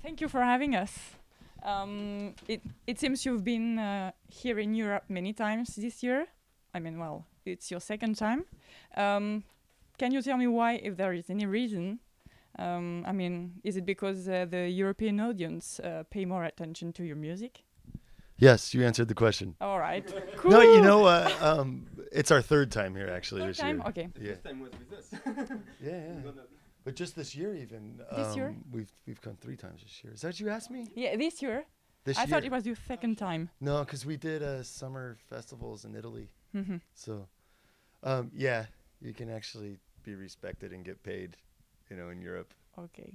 Thank you for having us. It seems you've been here in Europe many times this year. I mean, well, it's your second time. Can you tell me why, if there is any reason? I mean, is it because the European audience pay more attention to your music? Yes, you answered the question. All right. Cool. No, you know, it's our third time here actually Third this time? year. Okay. Yeah. This time was with us. Yeah. But just this year, even This year? we've come 3 times this year. Is that what you asked me? Yeah, this year. This I year? thought it was your second time. No, because we did summer festivals in Italy. Mm-hmm. So, yeah, you can actually be respected and get paid, you know, in Europe. Okay.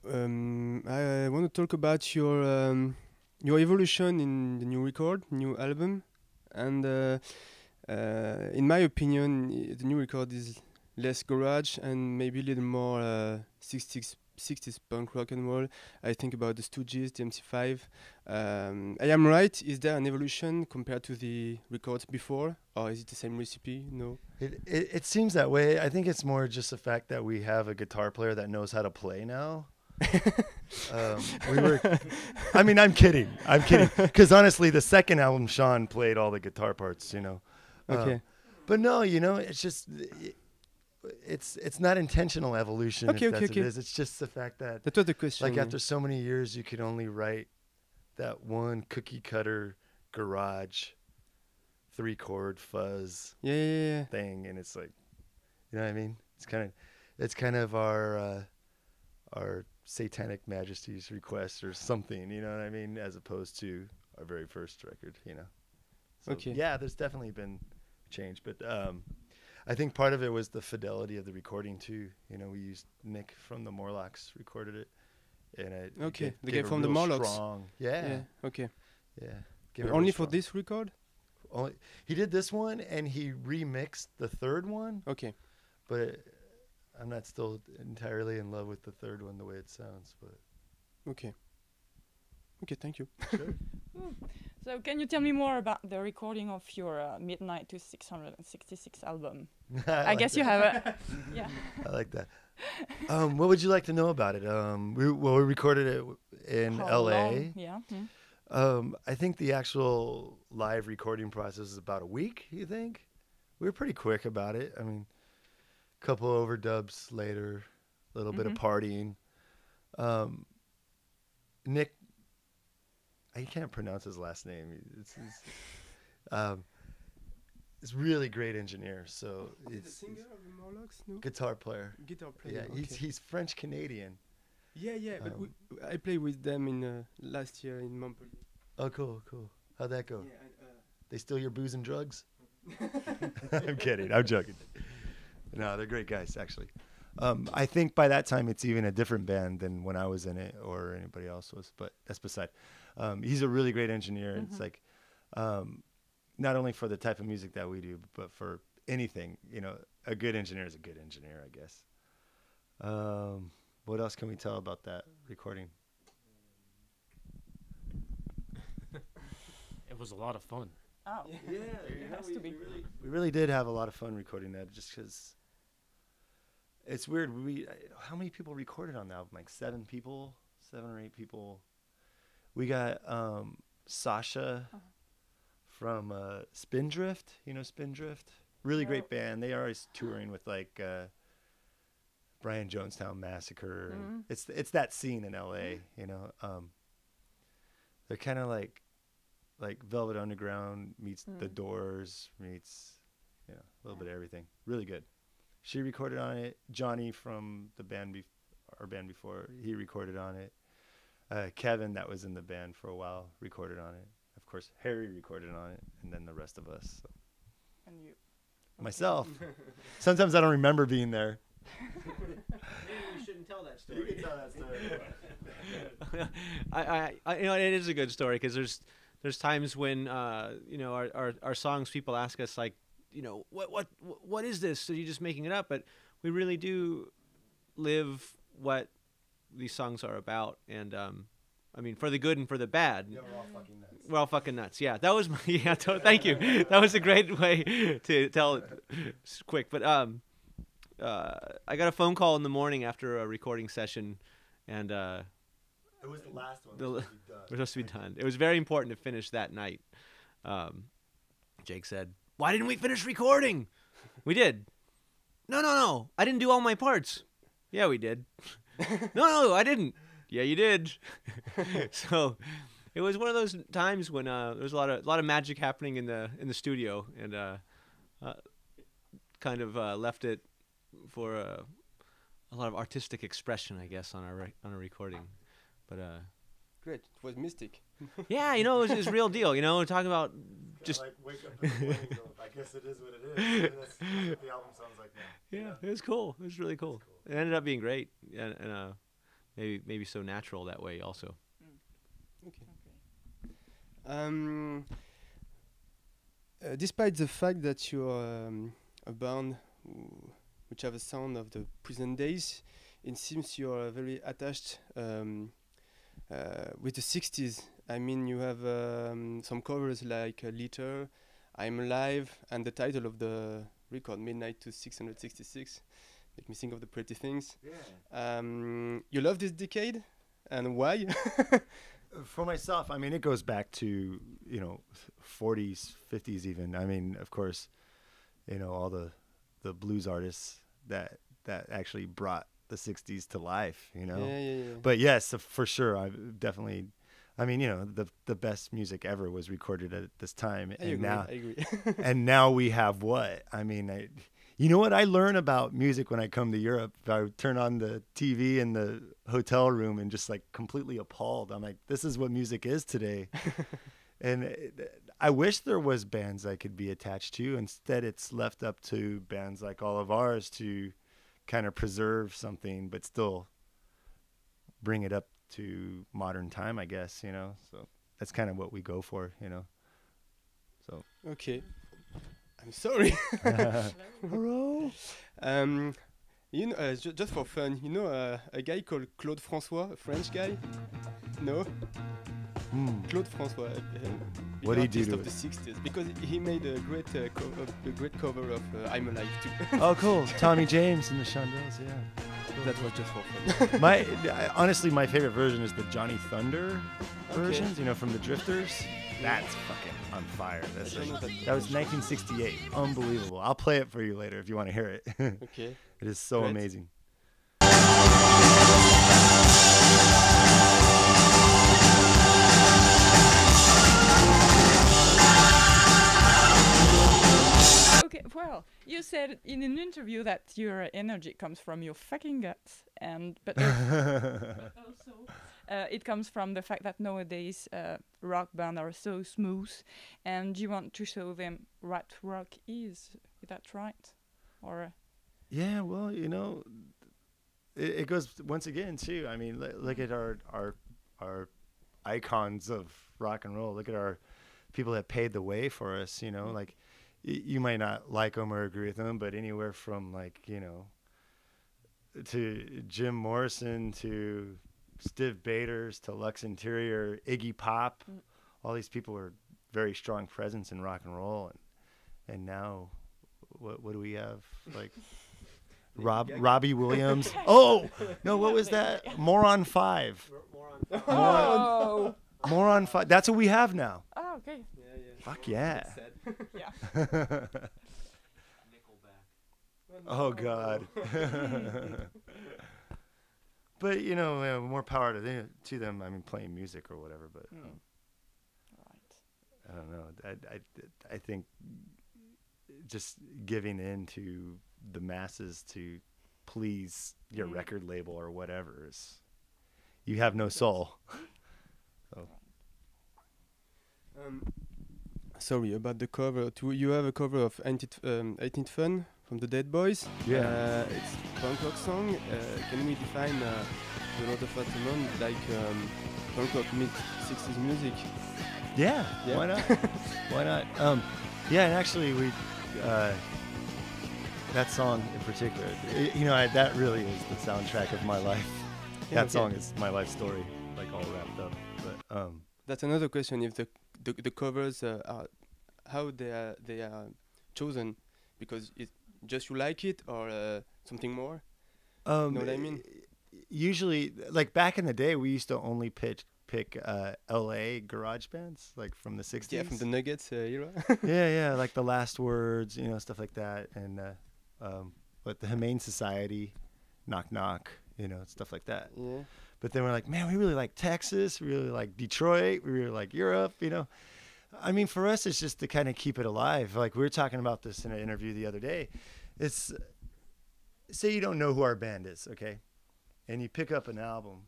I want to talk about your evolution in the new record, new album, and in my opinion, the new record is less garage and maybe a little more 60s punk rock and roll. I think about the Stooges, the MC5. I am right? Is there an evolution compared to the records before, or is it the same recipe? No. It seems that way. I think it's more just the fact that we have a guitar player that knows how to play now. I mean, I'm kidding. Because honestly, the second album, Sean played all the guitar parts, you know. Okay. But no, you know, it's just, it's not intentional evolution. Okay, if that's okay. What it is. It's just the fact that, That was the question. like, after so many years, you could only write that one cookie cutter garage 3-chord fuzz Yeah. thing, and it's like, you know what I mean? It's kind of our Satanic Majesty's request or something, you know what I mean? As opposed to our very first record, you know. So, Okay. yeah, there's definitely been change, but I think part of it was the fidelity of the recording too. You know, we used Nick from the Morlocks recorded it, and it Okay, the gave guy a from the real Morlocks. strong, yeah. Okay. Gave it Only real for strong. this record? Only he did this one, and he remixed the third one. Okay. But I'm not still entirely in love with the third one the way it sounds. But Okay, thank you. sure. So can you tell me more about the recording of your Midnight to 666 album? I guess you have a... Yeah. I like that. What would you like to know about it? We recorded it in How L.A. long? Yeah. I think the actual live recording process is about a week. You think? We were pretty quick about it. I mean, a couple overdubs later, a little bit of partying. Nick, I can't pronounce his last name. It's really great engineer. So Is the it's singer of the Morlocks? No? guitar player. Guitar player. Yeah, okay. he's French Canadian. Yeah, but I played with them in last year in Montpellier. Oh, cool. How'd that go? Yeah, They steal your booze and drugs? I'm kidding. I'm joking. No, they're great guys, actually. I think by that time it's even a different band than when I was in it or anybody else was, but that's beside. He's a really great engineer. It's like not only for the type of music that we do, but for anything. You know, a good engineer is a good engineer, I guess. What else can we tell about that recording? It was a lot of fun. Oh. Yeah, It has to be. we really did have a lot of fun recording that, just because it's weird. How many people recorded on the album? Like 7 or 8 people. We got Sasha from Spindrift. You know Spindrift? Really great band. They are always touring with like Brian Jonestown Massacre. And it's that scene in LA. You know, they're kind of like Velvet Underground meets The Doors meets, you know, a little bit of everything. Really good. She recorded on it. Johnny from the band, our band before, he recorded on it. Kevin, that was in the band for a while, recorded on it. Of course, Harry recorded on it, and then the rest of us. So. And you. Myself. Sometimes I don't remember being there. Maybe we shouldn't tell that story. You can tell that story. I you know, it is a good story because there's times when you know, our songs, people ask us like, you know, what is this? Are you just making it up? But we really do live what these songs are about, and I mean, for the good and for the bad. Yeah, we're all fucking nuts. We're all fucking nuts. Yeah, that was my thank you. That was a great way to tell it quick. But I got a phone call in the morning after a recording session, and It was the last one. we're supposed to be done. It was very important to finish that night. Jake said, "Why didn't we finish recording?" We did. No. I didn't do all my parts. Yeah, we did. No, I didn't. Yeah, you did. So it was one of those times when there was a lot of magic happening in the studio, and kind of left it for a lot of artistic expression, I guess, on a recording. But Great. It was mystic. yeah, it was real deal. We're talking about just like wake up in the morning and go, I guess it is what it is. That's what the album sounds like now. yeah, it was cool. It was really cool. It ended up being great, and maybe so natural that way also. Okay. Despite the fact that you're a band which have a sound of the present days, it seems you're very attached with the 60s. I mean, you have some covers like Liter, I'm Alive, and the title of the record, Midnight to 666. Make me think of the Pretty Things. Yeah. You love this decade, and why? For myself, I mean, it goes back to 40s, 50s, even. I mean, of course, all the blues artists that actually brought the 60s to life. Yeah. But yes, for sure, I've definitely. I mean, the best music ever was recorded at this time, I agree. and now we have what? I mean, you know what I learn about music when I come to Europe? I turn on the TV in the hotel room and just like completely appalled. I'm like, this is what music is today. And I wish there was bands I could be attached to. Instead, it's left up to bands like all of ours to kind of preserve something, but still bring it up to modern time, I guess, So that's kind of what we go for, So. Okay. I'm sorry. Hello. Just for fun, a guy called Claude François, a French guy? No? Claude François. What did he do to of the 60s? Because he made a great cover of I'm Alive too. Oh, cool. Tommy James and the Shondells, yeah. That was just for fun. Honestly, my favorite version is the Johnny Thunder versions, from the Drifters. That's fucking on fire. That was 1968. Unbelievable. I'll play it for you later if you want to hear it. Okay. It is so Great. amazing. Okay, well, you said in an interview that your energy comes from your fucking guts, but also it comes from the fact that nowadays rock bands are so smooth, and you want to show them what rock is. Is that right? Or yeah, well, it goes once again too. I mean, look at our icons of rock and roll. Look at our people that paved the way for us. Like. You might not like them or agree with them, but anywhere from to Jim Morrison to Stiv Bators to Lux Interior, Iggy Pop, all these people were very strong presence in rock and roll, and now what do we have? Like Robbie Williams. Oh no, what was that? Moron 5. oh, Moron 5. That's what we have now. oh, okay, Fuck yeah. yeah. Nickelback. Oh God. But more power to them. I mean, playing music or whatever. But Right. I don't know. I think just giving in to the masses to please your record label or whatever is, you have no soul. So. Sorry about the cover. You have a cover of 18th Fun from the Dead Boys. Yeah. It's a punk rock song. Can we define the Lord of Altamont like punk rock mid-60s music? Yeah. Yeah. Why not? Why not? Yeah, and actually we that song in particular, that really is the soundtrack of my life. Yeah, That song is my life story, like all wrapped up. But that's another question. If the covers are how they are chosen, because it just you like it, or something more? Um, Know what I mean? Usually, like back in the day, we used to only pick L.A. garage bands, like from the '60s. Yeah, from the Nuggets era. yeah, like the Last Words, stuff like that, and but the Humane Society, Knock Knock, stuff like that. Yeah. But then we're like, man, we really like Texas, we really like Detroit, we really like Europe, I mean, for us, it's just to kind of keep it alive. Like we were talking about this in an interview the other day. It's, say you don't know who our band is, okay? And you pick up an album,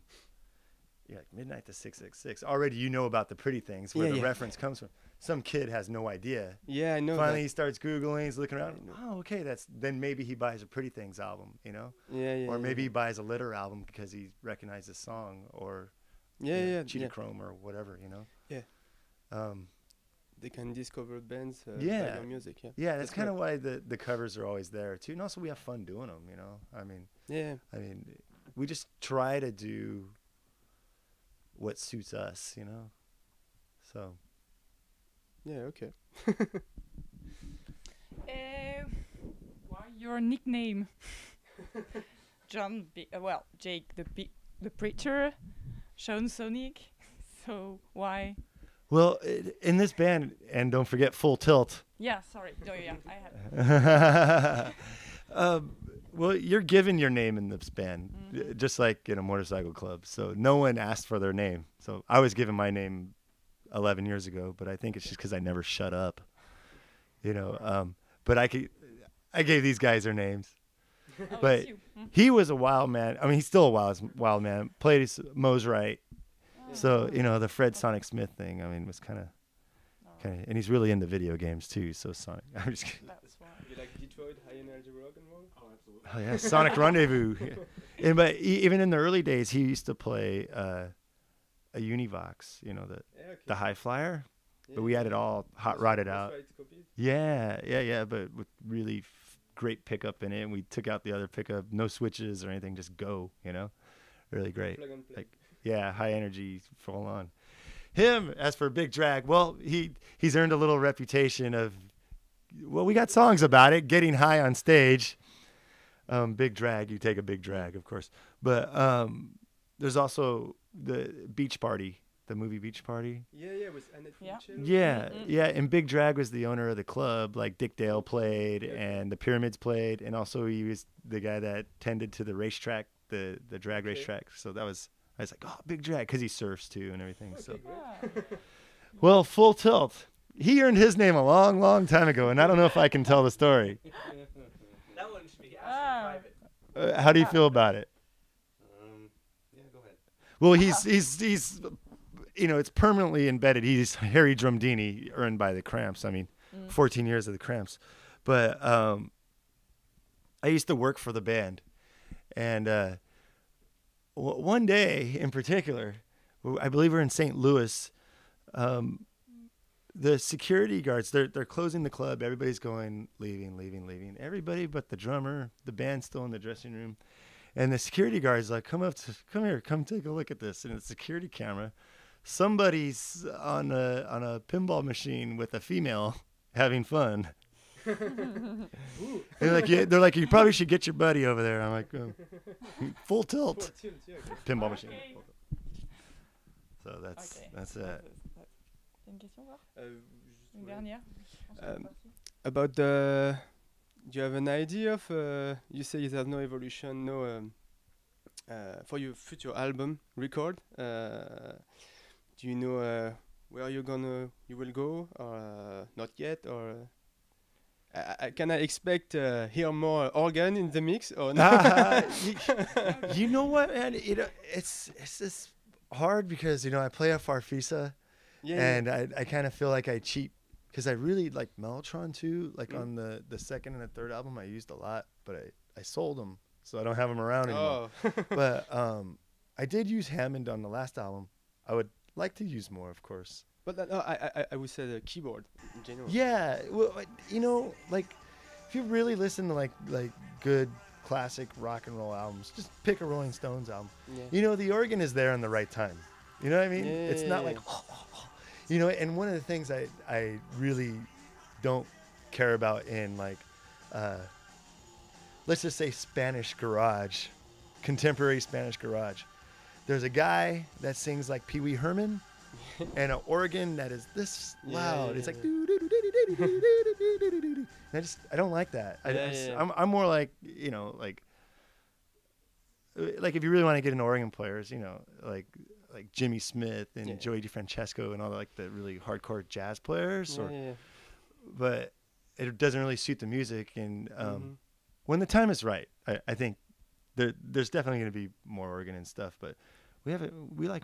you're like, Midnight to 666. Already you know about the Pretty Things, where the reference comes from. Some kid has no idea. Yeah, I know. Finally, he starts Googling, he's looking around. Oh, okay, then maybe he buys a Pretty Things album, Yeah. Or maybe he buys a Litter album because he recognizes the song, or Cheetah Chrome or whatever, Yeah. They can discover bands by Yeah. your music. Yeah. Yeah, that's kind of why the covers are always there too, and also we have fun doing them. I mean, we just try to do what suits us. So. Yeah. Okay. Why your nickname? John, Jake the preacher, Sean Sonic. So why? Well, in this band, and don't forget Full Tilt. Yeah, sorry. Oh, yeah, I have. Well, you're given your name in this band, just like in a motorcycle club. So no one asked for their name. So I was given my name 11 years ago, but I think it's just because I never shut up. But I gave these guys their names. Oh, But it's you. he was a wild man. I mean, he's still a wild man. Played his Mo's right. So, the Fred Sonic Smith thing, I mean, was kind of, and he's really into video games too. So Sonic, I'm just kidding. That's why. You like Detroit high energy rock and roll? Oh, absolutely. Oh yeah, Sonic Rendezvous. But even in the early days, he used to play a Univox, the High Flyer. But we had it all hot rodded out. Yeah, but with really great pickup in it. And we took out the other pickup, no switches or anything, just go. Really great. Plug and play. Like, yeah, high energy, full on. Him, as for Big Drag, well, he's earned a little reputation of, well, we got songs about it, getting high on stage. Big Drag, you take a big drag, of course. But there's also the Beach Party, the movie Beach Party. Yeah, with Annette Mitchell. Yeah, and Big Drag was the owner of the club. Like Dick Dale played, and the Pyramids played, and also he was the guy that tended to the racetrack, the drag racetrack. So I was like, oh, Big Drag, because he surfs too and everything. So, well, Full Tilt. He earned his name a long, long time ago, and I don't know if I can tell the story. That one should be asked in private. How do you feel about it? Yeah, go ahead. Well, he's it's permanently embedded. He's Harry Drumdini, earned by the Cramps. I mean, 14 years of the Cramps. But I used to work for the band, and one day in particular, I believe we're in St. Louis. The security guards, they're closing the club. Everybody's leaving. Everybody but the drummer, the band's still in the dressing room. And the security guard's like, come here, come take a look at this. And it's a security camera. Somebody's on a pinball machine with a female having fun. They're like, you probably should get your buddy over there. I'm like, Full Tilt. Pinball machine. Okay. So that's it. T'as une question encore? Une dernière? About do you have an idea of, you say there's no evolution, for your future album record, do you know where you will go, or not yet, or can I expect hear more organ in the mix, or not? You know what, man? It's just hard because I play a Farfisa, and I kind of feel like I cheat because I really like Mellotron too. Like on the second and the third album, I used a lot, but I sold them, so I don't have them around anymore. But I did use Hammond on the last album. I would like to use more, of course. But I would say the keyboard in general. Yeah, well, like if you really listen to like good classic rock and roll albums, just pick a Rolling Stones album. Yeah. The organ is there in the right time. You know what I mean? Yeah, it's not like and one of the things I really don't care about in like let's just say Spanish garage, contemporary Spanish garage. There's a guy that sings like Pee Wee Herman, and an organ that is this loud. It's like. I don't like that. I'm more like, you know, like if you really want to get into organ players, you know, like Jimmy Smith and Joey DeFrancesco and all like the really hardcore jazz players, but it doesn't really suit the music. And when the time is right, I think there's definitely going to be more organ and stuff. But we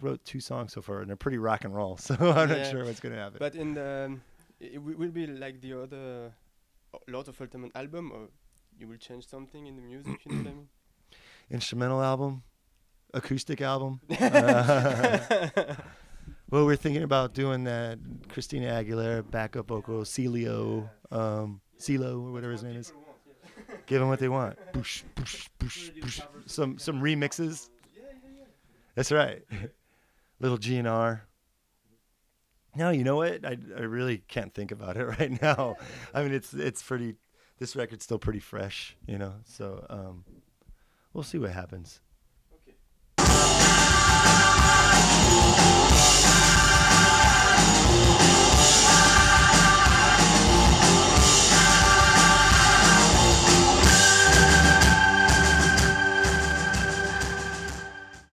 wrote 2 songs so far, and they're pretty rock and roll. So I'm not sure what's going to happen. But in the it will be like the other lot of Altamont album, or you will change something in the music. You know what I mean? Instrumental album, acoustic album. Well, we're thinking about doing that Christina Aguilera backup vocal, CeeLo, or whatever his name is. Give them what they want. Boosh, boosh, boosh, boosh. Some remixes. That's right. Little GNR. No, you know what? I really can't think about it right now. I mean, it's pretty. This record's still pretty fresh, you know. So we'll see what happens.